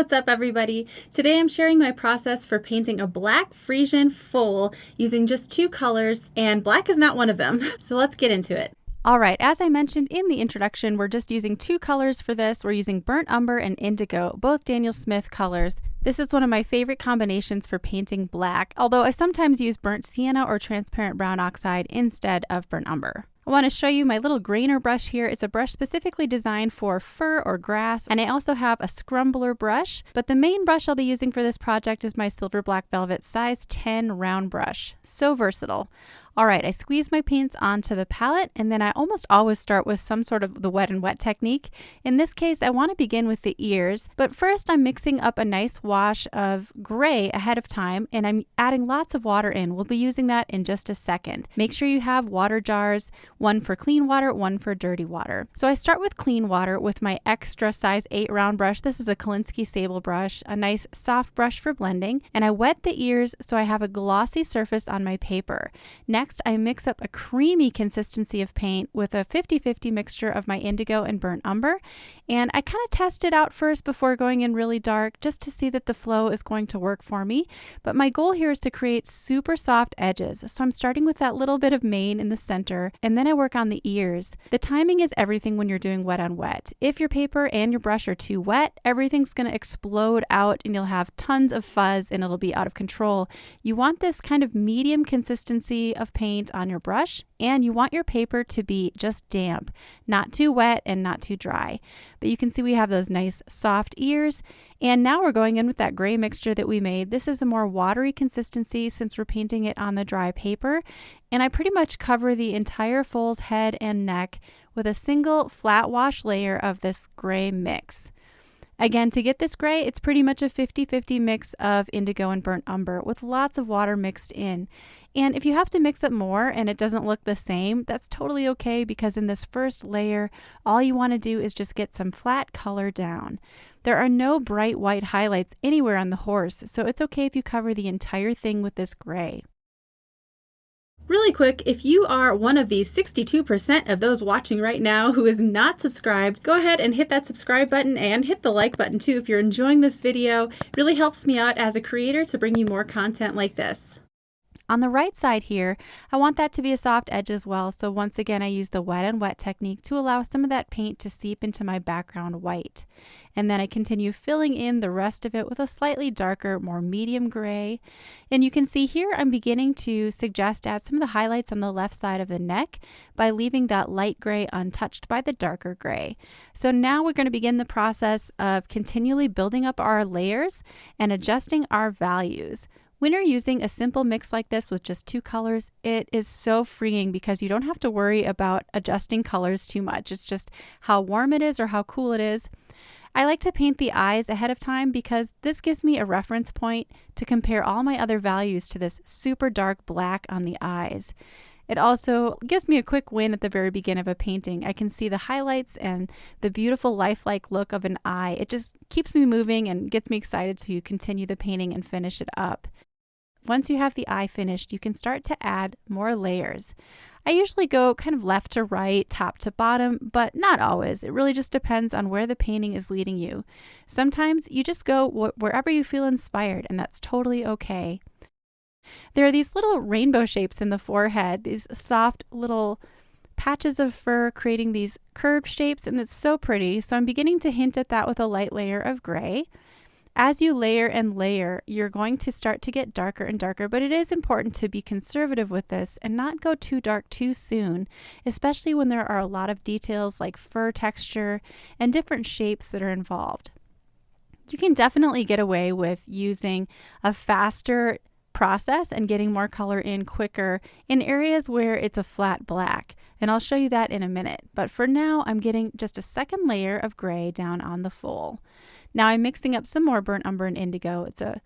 What's up, everybody? Today I'm sharing my process for painting a black Friesian foal using just two colors, and black is not one of them. So let's get into it. Alright, as I mentioned in the introduction, we're just using two colors for this. We're using burnt umber and indigo, both Daniel Smith colors. This is one of my favorite combinations for painting black, although I sometimes use burnt sienna or transparent brown oxide instead of burnt umber. I want to show you my little grainer brush here. It's a brush specifically designed for fur or grass, and I also have a scrumbler brush, but the main brush I'll be using for this project is my silver black velvet size 10 round brush. So versatile. Alright, I squeeze my paints onto the palette, and then I almost always start with some sort of the wet and wet technique. In this case, I want to begin with the ears, but first I'm mixing up a nice wash of gray ahead of time, and I'm adding lots of water in. We'll be using that in just a second. Make sure you have water jars, one for clean water, one for dirty water. So I start with clean water with my extra size 8 round brush. This is a Kolinsky Sable brush, a nice soft brush for blending, and I wet the ears so I have a glossy surface on my paper. Next, I mix up a creamy consistency of paint with a 50-50 mixture of my indigo and burnt umber, and I kind of test it out first before going in really dark just to see that the flow is going to work for me. But my goal here is to create super soft edges, so I'm starting with that little bit of mane in the center, and then I work on the ears. The timing is everything when you're doing wet on wet. If your paper and your brush are too wet, everything's going to explode out and you'll have tons of fuzz and it'll be out of control. You want this kind of medium consistency of paint on your brush, and you want your paper to be just damp, not too wet and not too dry. But you can see we have those nice soft ears, and now we're going in with that gray mixture that we made. This is a more watery consistency since we're painting it on the dry paper, and I pretty much cover the entire foal's head and neck with a single flat wash layer of this gray mix. Again, to get this gray, it's pretty much a 50-50 mix of indigo and burnt umber with lots of water mixed in. And if you have to mix it more and it doesn't look the same, that's totally okay, because in this first layer, all you want to do is just get some flat color down. There are no bright white highlights anywhere on the horse, so it's okay if you cover the entire thing with this gray. Really quick, if you are one of the 62% of those watching right now who is not subscribed, go ahead and hit that subscribe button and hit the like button too if you're enjoying this video. It really helps me out as a creator to bring you more content like this. On the right side here, I want that to be a soft edge as well, so once again I use the wet and wet technique to allow some of that paint to seep into my background white. And then I continue filling in the rest of it with a slightly darker, more medium gray. And you can see here I'm beginning to suggest add some of the highlights on the left side of the neck by leaving that light gray untouched by the darker gray. So now we're going to begin the process of continually building up our layers and adjusting our values. When you're using a simple mix like this with just two colors, it is so freeing because you don't have to worry about adjusting colors too much. It's just how warm it is or how cool it is. I like to paint the eyes ahead of time because this gives me a reference point to compare all my other values to this super dark black on the eyes. It also gives me a quick win at the very beginning of a painting. I can see the highlights and the beautiful lifelike look of an eye. It just keeps me moving and gets me excited to continue the painting and finish it up. Once you have the eye finished, you can start to add more layers. I usually go kind of left to right, top to bottom, but not always. It really just depends on where the painting is leading you. Sometimes you just go wherever you feel inspired, and that's totally okay. There are these little rainbow shapes in the forehead, these soft little patches of fur creating these curved shapes, and it's so pretty. So I'm beginning to hint at that with a light layer of gray. As you layer and layer, you're going to start to get darker and darker, but it is important to be conservative with this and not go too dark too soon, especially when there are a lot of details like fur texture and different shapes that are involved. You can definitely get away with using a faster process and getting more color in quicker in areas where it's a flat black, and I'll show you that in a minute. But for now, I'm getting just a second layer of gray down on the foal. Now I'm mixing up some more burnt umber and indigo. It's a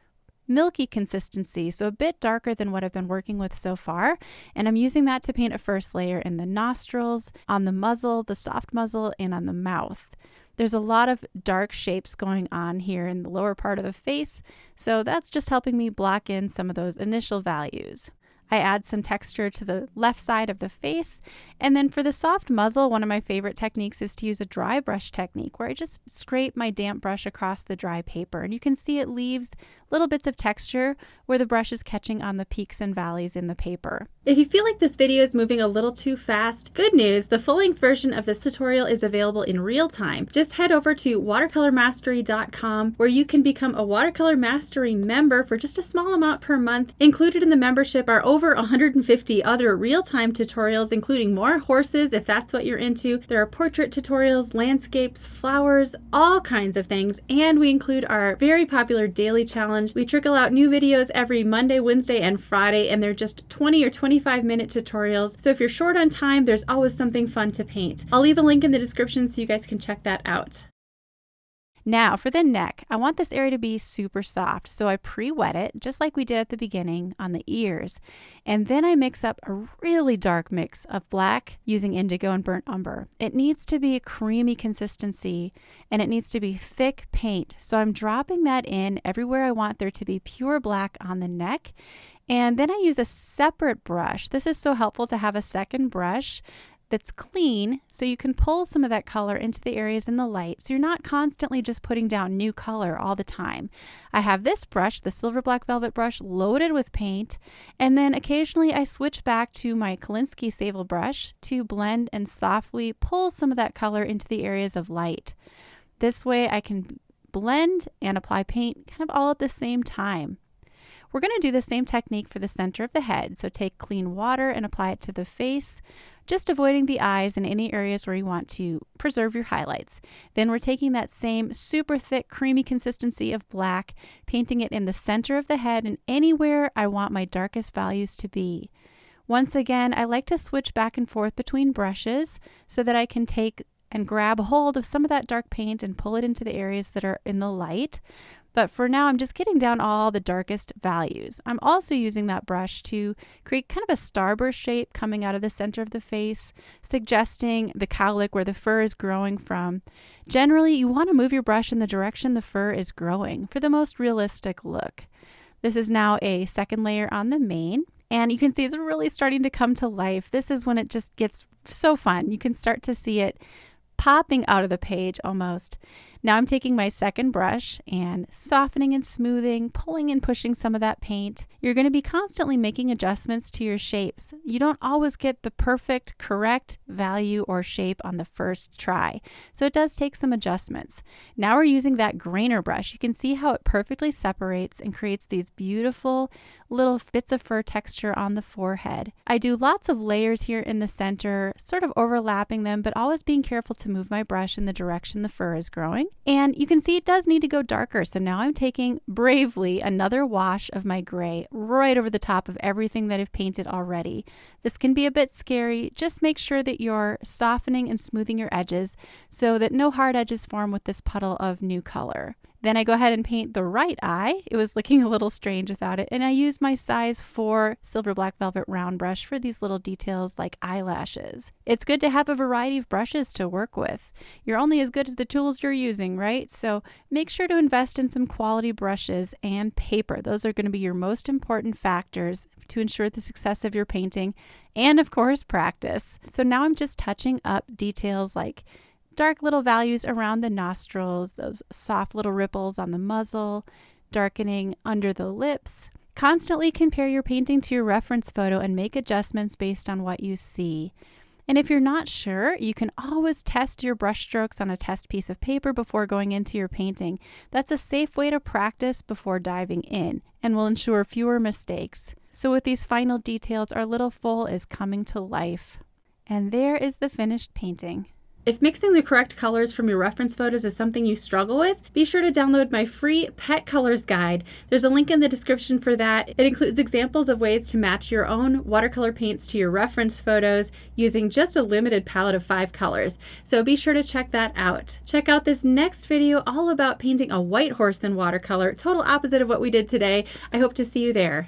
milky consistency, so a bit darker than what I've been working with so far, and I'm using that to paint a first layer in the nostrils, on the muzzle, the soft muzzle, and on the mouth. There's a lot of dark shapes going on here in the lower part of the face, so that's just helping me block in some of those initial values. I add some texture to the left side of the face. And then for the soft muzzle, one of my favorite techniques is to use a dry brush technique where I just scrape my damp brush across the dry paper. And you can see it leaves little bits of texture where the brush is catching on the peaks and valleys in the paper. If you feel like this video is moving a little too fast, good news, the full-length version of this tutorial is available in real time. Just head over to watercolormastery.com where you can become a Watercolor Mastery member for just a small amount per month. Included in the membership are over 150 other real-time tutorials, including more horses if that's what you're into. There are portrait tutorials, landscapes, flowers, all kinds of things, and we include our very popular daily challenge. We trickle out new videos every Monday, Wednesday, and Friday, and they're just 20 or 25-minute tutorials. So if you're short on time, there's always something fun to paint. I'll leave a link in the description so you guys can check that out. Now for the neck, I want this area to be super soft, so I pre-wet it just like we did at the beginning on the ears. And then I mix up a really dark mix of black using indigo and burnt umber. It needs to be a creamy consistency and it needs to be thick paint. So I'm dropping that in everywhere I want there to be pure black on the neck. And then I use a separate brush. This is so helpful to have a second brush that's clean so you can pull some of that color into the areas in the light so you're not constantly just putting down new color all the time. I have this brush, the silver black velvet brush, loaded with paint, and then occasionally I switch back to my Kolinsky Sable brush to blend and softly pull some of that color into the areas of light. This way I can blend and apply paint kind of all at the same time. We're going to do the same technique for the center of the head, so take clean water and apply it to the face, just avoiding the eyes and any areas where you want to preserve your highlights. Then we're taking that same super thick, creamy consistency of black, painting it in the center of the head and anywhere I want my darkest values to be. Once again, I like to switch back and forth between brushes so that I can take and grab hold of some of that dark paint and pull it into the areas that are in the light. But for now, I'm just getting down all the darkest values. I'm also using that brush to create kind of a starburst shape coming out of the center of the face, suggesting the cowlick where the fur is growing from. Generally, you want to move your brush in the direction the fur is growing for the most realistic look. This is now a second layer on the mane, and you can see it's really starting to come to life. This is when it just gets so fun. You can start to see it popping out of the page almost. Now I'm taking my second brush and softening and smoothing, pulling and pushing some of that paint. You're going to be constantly making adjustments to your shapes. You don't always get the perfect, correct value or shape on the first try, so it does take some adjustments. Now we're using that grainer brush. You can see how it perfectly separates and creates these beautiful little bits of fur texture on the forehead. I do lots of layers here in the center, sort of overlapping them, but always being careful to move my brush in the direction the fur is growing. And you can see it does need to go darker. So now I'm taking bravely another wash of my gray right over the top of everything that I've painted already. This can be a bit scary. Just make sure that you're softening and smoothing your edges so that no hard edges form with this puddle of new color. Then I go ahead and paint the right eye. It was looking a little strange without it. And I use my size 4 silver black velvet round brush for these little details like eyelashes. It's good to have a variety of brushes to work with. You're only as good as the tools you're using, right? So make sure to invest in some quality brushes and paper. Those are going to be your most important factors to ensure the success of your painting. And of course, practice. So now I'm just touching up details like dark little values around the nostrils, those soft little ripples on the muzzle, darkening under the lips. Constantly compare your painting to your reference photo and make adjustments based on what you see. And if you're not sure, you can always test your brush strokes on a test piece of paper before going into your painting. That's a safe way to practice before diving in and will ensure fewer mistakes. So with these final details, our little foal is coming to life. And there is the finished painting. If mixing the correct colors from your reference photos is something you struggle with, be sure to download my free Pet Colors Guide. There's a link in the description for that. It includes examples of ways to match your own watercolor paints to your reference photos using just a limited palette of 5 colors. So be sure to check that out. Check out this next video all about painting a white horse in watercolor, total opposite of what we did today. I hope to see you there.